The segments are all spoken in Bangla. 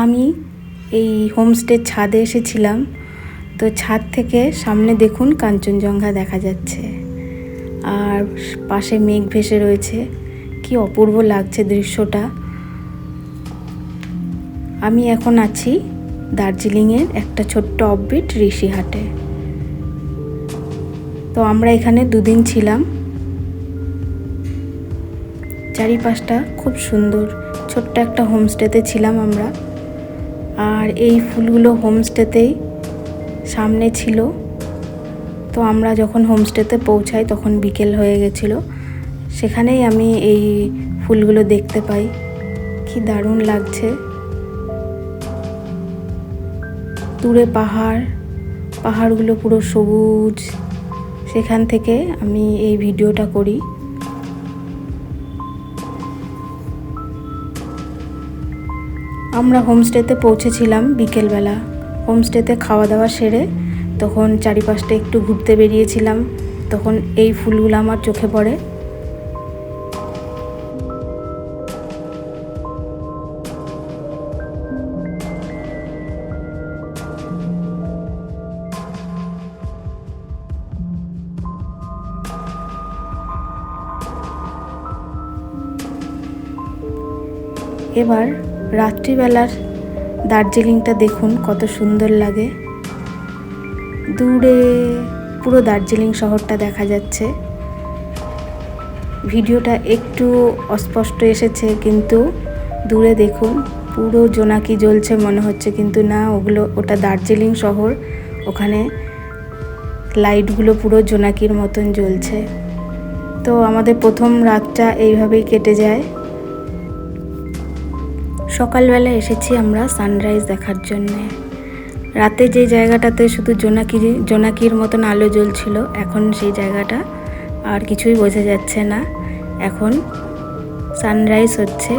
আমি এই হোমস্টের ছাদে এসেছিলাম। তো ছাদ থেকে সামনে দেখুন কাঞ্চনজঙ্ঘা দেখা যাচ্ছে, আর পাশে মেঘ ভেসে রয়েছে। কি অপূর্ব লাগছে দৃশ্যটা। আমি এখন আছি দার্জিলিংয়ের একটা ছোট্ট অফবিট ঋষিহাটে। তো আমরা এখানে দুদিন ছিলাম। চারিপাশটা খুব সুন্দর। ছোট্ট একটা হোমস্টেতে ছিলাম আমরা। আর এই ফুলগুলো হোমস্টেতেই সামনে ছিল। তো আমরা যখন হোমস্টেতে পৌঁছাই তখন বিকেল হয়ে গেছিলো। সেখানেই আমি এই ফুলগুলো দেখতে পাই। কি দারুণ লাগছে। দূরে পাহাড়গুলো পুরো সবুজ। সেখান থেকে আমি এই ভিডিওটা করি। আমরা হোমস্টেতে পৌঁছেছিলাম বিকেলবেলা। হোমস্টেতে খাওয়া দাওয়া সেরে তখন চারিপাশটা একটু ঘুরতে বেরিয়েছিলাম। তখন এই ফুলগুলো আমার চোখে পড়ে। এবার রাত্রিবেলার দার্জিলিংটা দেখুন কত সুন্দর লাগে। দূরে পুরো দার্জিলিং শহরটা দেখা যাচ্ছে। ভিডিওটা একটু অস্পষ্ট এসেছে, কিন্তু দূরে দেখুন পুরো জোনাকি জ্বলছে মনে হচ্ছে, কিন্তু না, ওটা দার্জিলিং শহর। ওখানে লাইটগুলো পুরো জোনাকির মতন জ্বলছে। তো আমাদের প্রথম রাতটা এইভাবেই কেটে যায়। সকালবেলা এসেছি আমরা সানরাইজ দেখার জন্যে। রাতে যে জায়গাটাতে শুধু জোনাকির মতন আলো জ্বলছিল, এখন সেই জায়গাটা আর কিছুই বোঝা যাচ্ছে না। এখন সানরাইজ হচ্ছে,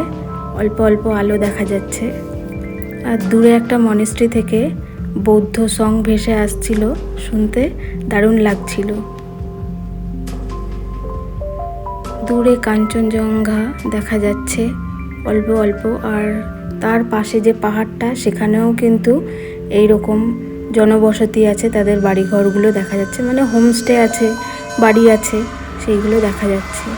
অল্প অল্প আলো দেখা যাচ্ছে। আর দূরে একটা মনেস্ট্রি থেকে বৌদ্ধ সং ভেসে আসছিল, শুনতে দারুণ লাগছিল। দূরে কাঞ্চনজঙ্ঘা দেখা যাচ্ছে অল্প অল্প। আর তার পাশে যে পাহাড়টা, সেখানেও কিন্তু এইরকম জনবসতি আছে, তাদের বাড়িঘরগুলো দেখা যাচ্ছে, মানে হোমস্টে আছে, বাড়ি আছে, সেইগুলো দেখা যাচ্ছে।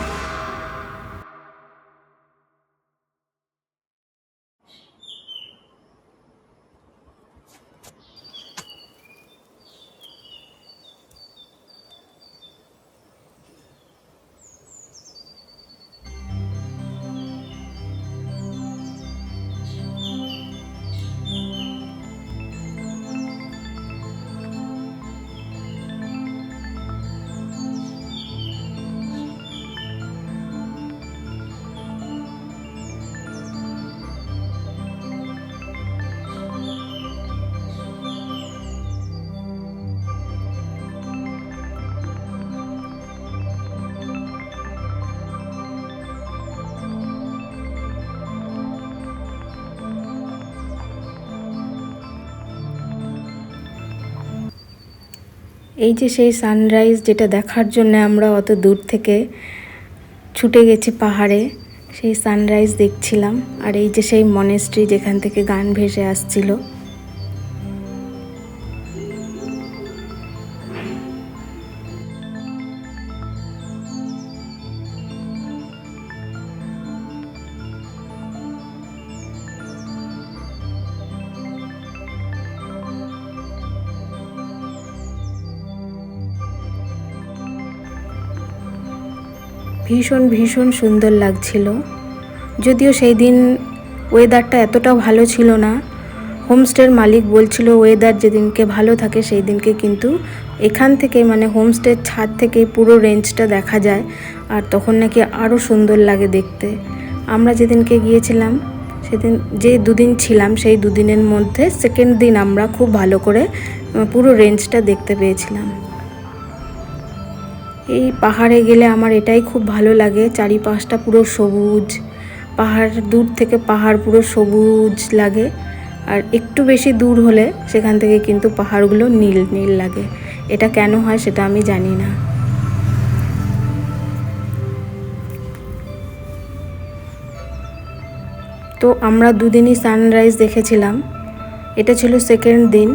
এই যে সেই সানরাইজ যেটা দেখার জন্য আমরা অত দূর থেকে ছুটে গেছি পাহাড়ে, সেই সানরাইজ দেখছিলাম। আর এই যে সেই মনেস্ট্রি যেখান থেকে গান ভেসে আসছিল। ভীষণ ভীষণ সুন্দর লাগছিল। যদিও সেই দিন ওয়েদারটা এতটা ভালো ছিল না। হোমস্টের মালিক বলছিল ওয়েদার যেদিনকে ভালো থাকে সেই দিনকে কিন্তু এখান থেকে, মানে হোমস্টের ছাদ থেকে পুরো রেঞ্জটা দেখা যায়, আর তখন নাকি আরও সুন্দর লাগে দেখতে। আমরা যেদিনকে গিয়েছিলাম সেদিন, যে দুদিন ছিলাম, সেই দুদিনের মধ্যে সেকেন্ড দিন আমরা খুব ভালো করে পুরো রেঞ্জটা দেখতে পেয়েছিলাম। এই পাহাড়ে গেলে আমার এটাই খুব ভালো লাগে, চারিপাশটা পুরো সবুজ। পাহাড়, দূর থেকে পাহাড় পুরো সবুজ লাগে, আর একটু বেশি দূর হলে সেখান থেকে কিন্তু পাহাড়গুলো নীল নীল লাগে। এটা কেন হয় সেটা আমি জানি না। তো তো আমরা দুদিনই সানরাইজ দেখেছিলাম। এটা ছিল সেকেন্ড দিন।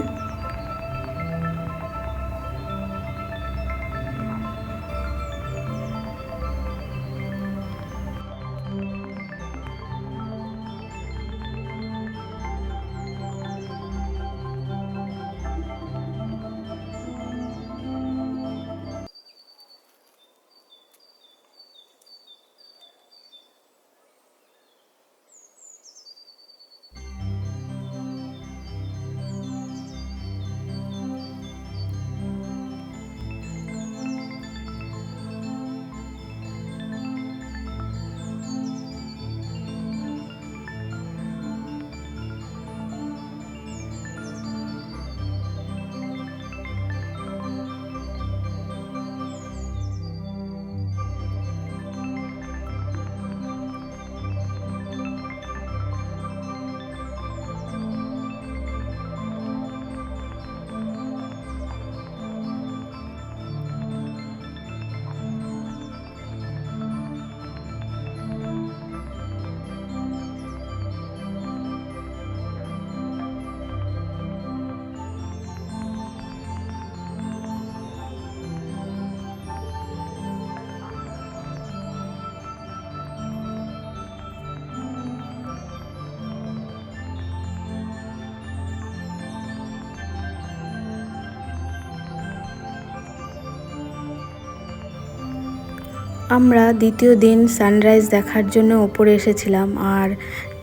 আমরা দ্বিতীয় দিন সানরাইজ দেখার জন্য ওপরে এসেছিলাম, আর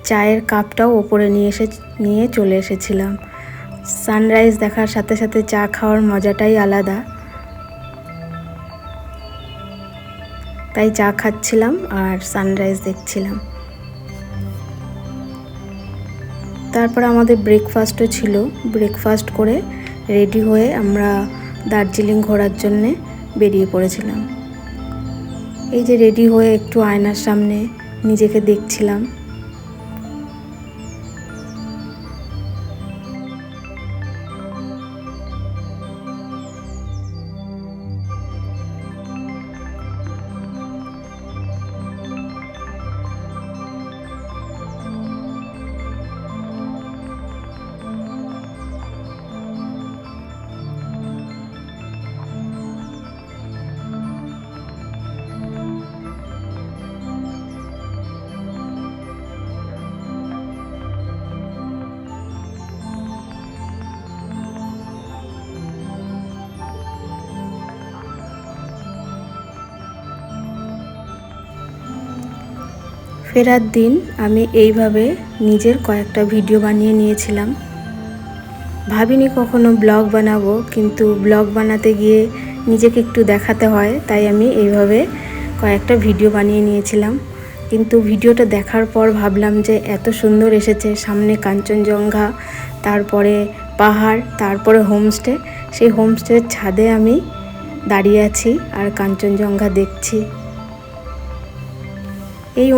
চায়ের কাপটাও ওপরে নিয়ে চলে এসেছিলাম। সানরাইজ দেখার সাথে সাথে চা খাওয়ার মজাটাই আলাদা, তাই চা খাচ্ছিলাম আর সানরাইজ দেখছিলাম। তারপর আমাদের ব্রেকফাস্টও ছিল। ব্রেকফাস্ট করে রেডি হয়ে আমরা দার্জিলিং ঘোরার জন্যে বেরিয়ে পড়েছিলাম। এই যে রেডি হয়ে একটু আয়নার সামনে নিজেকে দেখছিলাম। ফেরার দিন আমি এইভাবে নিজের কয়েকটা ভিডিও বানিয়ে নিয়েছিলাম। ভাবিনি কখনো ব্লগ বানাবো, কিন্তু ব্লগ বানাতে গিয়ে নিজেকে একটু দেখাতে হয়, তাই আমি এইভাবে কয়েকটা ভিডিও বানিয়ে নিয়েছিলাম। কিন্তু ভিডিওটা দেখার পর ভাবলাম যে এত সুন্দর এসেছে, সামনে কাঞ্চনজঙ্ঘা, তারপরে পাহাড়, তারপরে হোমস্টে। সেই হোমস্টের ছাদে আমি দাঁড়িয়ে আছি আর কাঞ্চনজঙ্ঘা দেখছি। এই